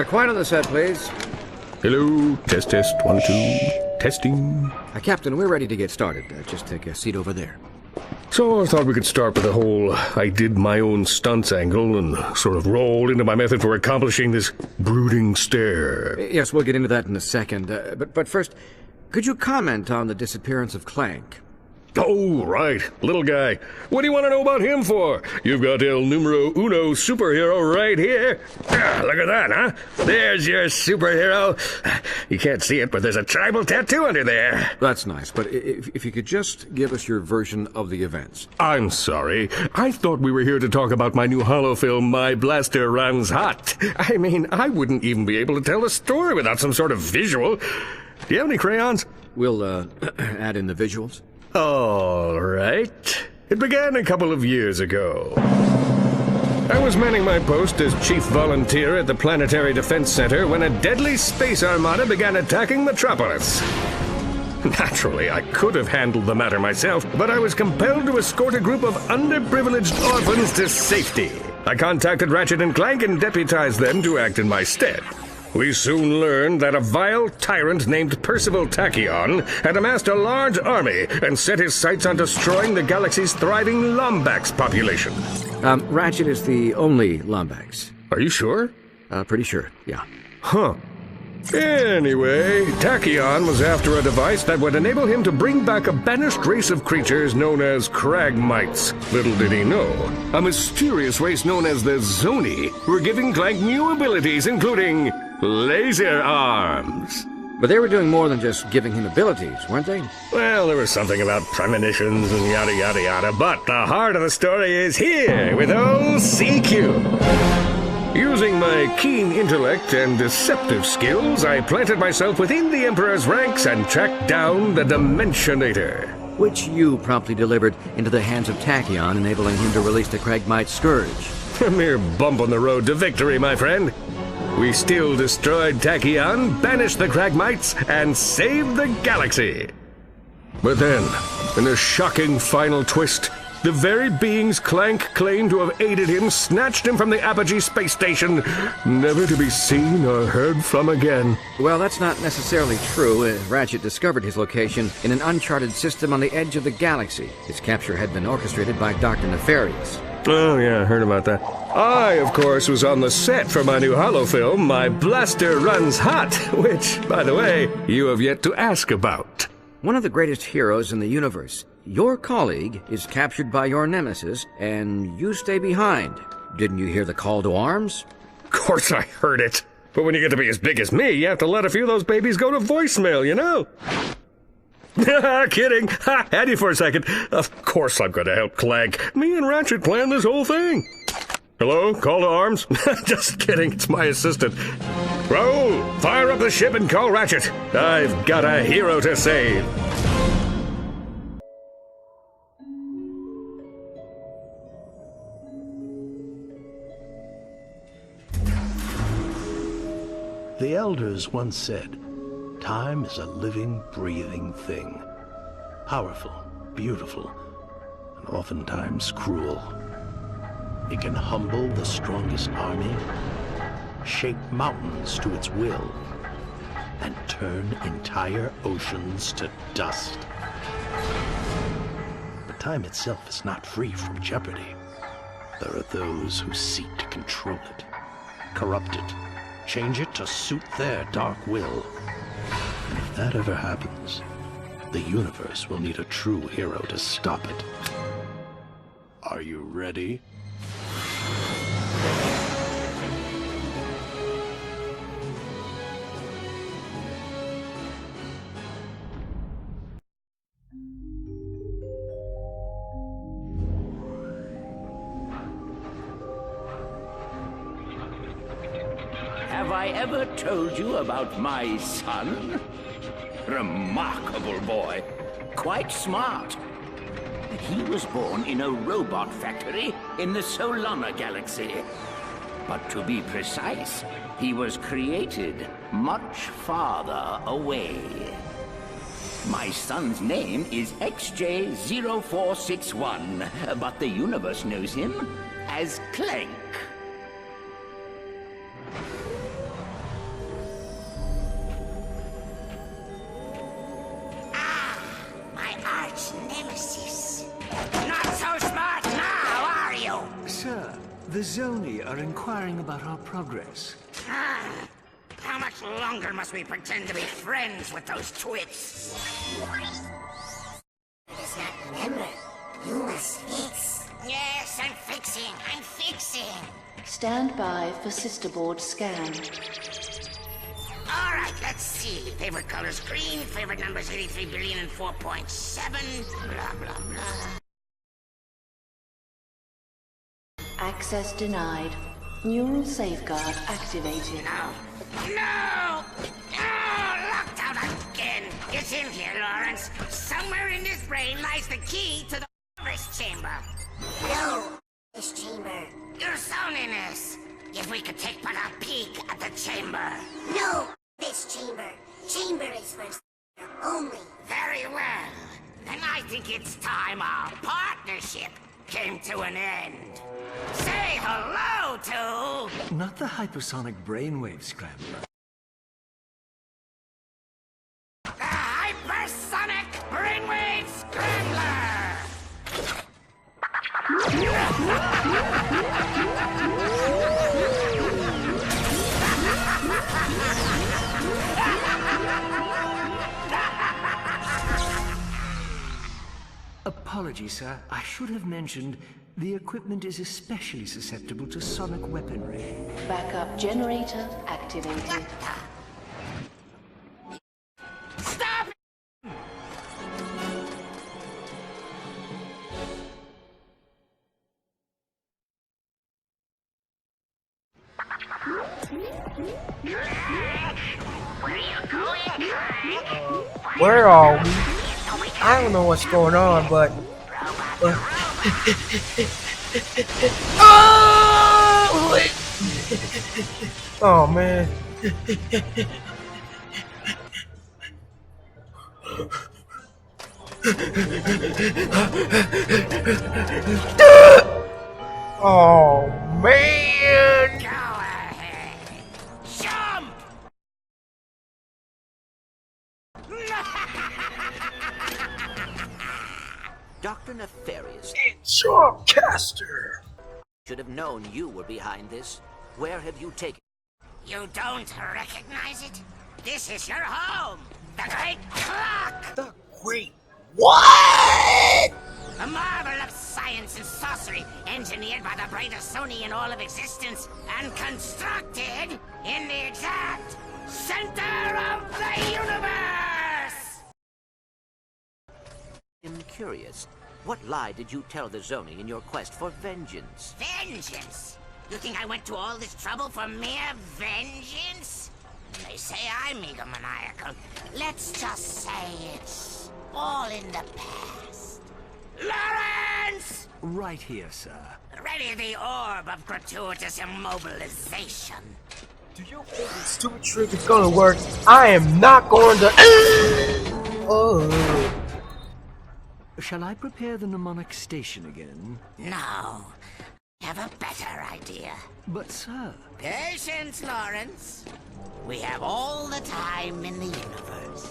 Quiet on the set, please. Hello, test, 1, 2, testing. Captain, we're ready to get started. Just take a seat over there. So I thought we could start with the whole I did my own stunts angle and sort of roll into my method for accomplishing this brooding stare. Yes, we'll get into that in a second. But first, could you comment on the disappearance of Clank? Oh, right. Little guy. What do you want to know about him for? You've got El Numero Uno superhero right here. Look at that, huh? There's your superhero. You can't see it, but there's a tribal tattoo under there. That's nice, but if you could just give us your version of the events. I'm sorry. I thought we were here to talk about my new holo film, My Blaster Runs Hot. I mean, I wouldn't even be able to tell the story without some sort of visual. Do you have any crayons? We'll add in the visuals. All right. It began a couple of years ago. I was manning my post as chief volunteer at the Planetary Defense Center when a deadly space armada began attacking Metropolis. Naturally, I could have handled the matter myself, but I was compelled to escort a group of underprivileged orphans to safety. I contacted Ratchet and Clank and deputized them to act in my stead. We soon learned that a vile tyrant named Percival Tachyon had amassed a large army and set his sights on destroying the galaxy's thriving Lombax population. Ratchet is the only Lombax. Are you sure? Pretty sure, yeah. Huh. Anyway, Tachyon was after a device that would enable him to bring back a banished race of creatures known as Cragmites. Little did he know, a mysterious race known as the Zoni were giving Clank new abilities, including laser arms. But they were doing more than just giving him abilities, weren't they? Well, there was something about premonitions and yada yada yada, but the heart of the story is here with old CQ. Using my keen intellect and deceptive skills, I planted myself within the Emperor's ranks and tracked down the Dimensionator. Which you promptly delivered into the hands of Tachyon, enabling him to release the Cragmite Scourge. A mere bump on the road to victory, my friend. We still destroyed Tachyon, banished the Cragmites, and saved the galaxy. But then, in a shocking final twist, the very beings Clank claimed to have aided him snatched him from the Apogee space station, never to be seen or heard from again. Well, that's not necessarily true. Ratchet discovered his location in an uncharted system on the edge of the galaxy. His capture had been orchestrated by Dr. Nefarious. Oh, yeah, I heard about that. I, of course, was on the set for my new holo film, My Blaster Runs Hot, which, by the way, you have yet to ask about. One of the greatest heroes in the universe. Your colleague is captured by your nemesis, and you stay behind. Didn't you hear the call to arms? Of course I heard it. But when you get to be as big as me, you have to let a few of those babies go to voicemail, you know? Kidding. Had you for a second. Of course I'm going to help Clank. Me and Ratchet planned this whole thing. Hello? Call to arms? Just kidding. It's my assistant. Raoul, fire up the ship and call Ratchet. I've got a hero to save. The elders once said, time is a living, breathing thing. Powerful, beautiful, and oftentimes cruel. It can humble the strongest army, shape mountains to its will, and turn entire oceans to dust. But time itself is not free from jeopardy. There are those who seek to control it, corrupt it, change it to suit their dark will. And if that ever happens, the universe will need a true hero to stop it. Are you ready? Have I ever told you about my son? Remarkable boy. Quite smart. He was born in a robot factory in the Solana galaxy. But to be precise, he was created much farther away. My son's name is XJ0461, but the universe knows him as Clank. Sir, the Zoni are inquiring about our progress. How much longer must we pretend to be friends with those twits? Does not remember. You must fix. Yes, I'm fixing. Stand by for sisterboard scan. All right, let's see. Favorite color's green, favorite number's 83 billion and 4.7, blah, blah, blah. Access denied. Neural safeguard activated. No! Oh, locked out again! It's in here, Lawrence. Somewhere in this brain lies the key to the first chamber. No! This chamber. Your zoniness! If we could take but a peek at the chamber. No! This chamber. Chamber is for only. Very well. Then I think it's time our partnership came to an end. Say hello to... Not the hypersonic brainwave scrambler. The hypersonic brainwave scrambler! Apologies, sir. I should have mentioned the equipment is especially susceptible to sonic weaponry. Backup generator activated. Stop! Where are we? I don't know what's going on, but oh! Oh man. Oh man. Go ahead. Jump! Dr. Nefarious. It's your caster. Should have known you were behind this. Where have you taken You don't recognize it? This is your home! The Great Clock! The Great what? A marvel of science and sorcery, engineered by the brightest Sony in all of existence, and constructed in the exact center of the universe! I'm curious. What lie did you tell the Zoni in your quest for vengeance? Vengeance? You think I went to all this trouble for mere vengeance? They say I'm egomaniacal. Let's just say it's all in the past. Lawrence! Right here, sir. Ready the orb of gratuitous immobilization. Do you think this stupid trick is gonna work? I am not going to. Oh. Shall I prepare the mnemonic station again? No. Have a better idea. But, sir... Patience, Lawrence. We have all the time in the universe.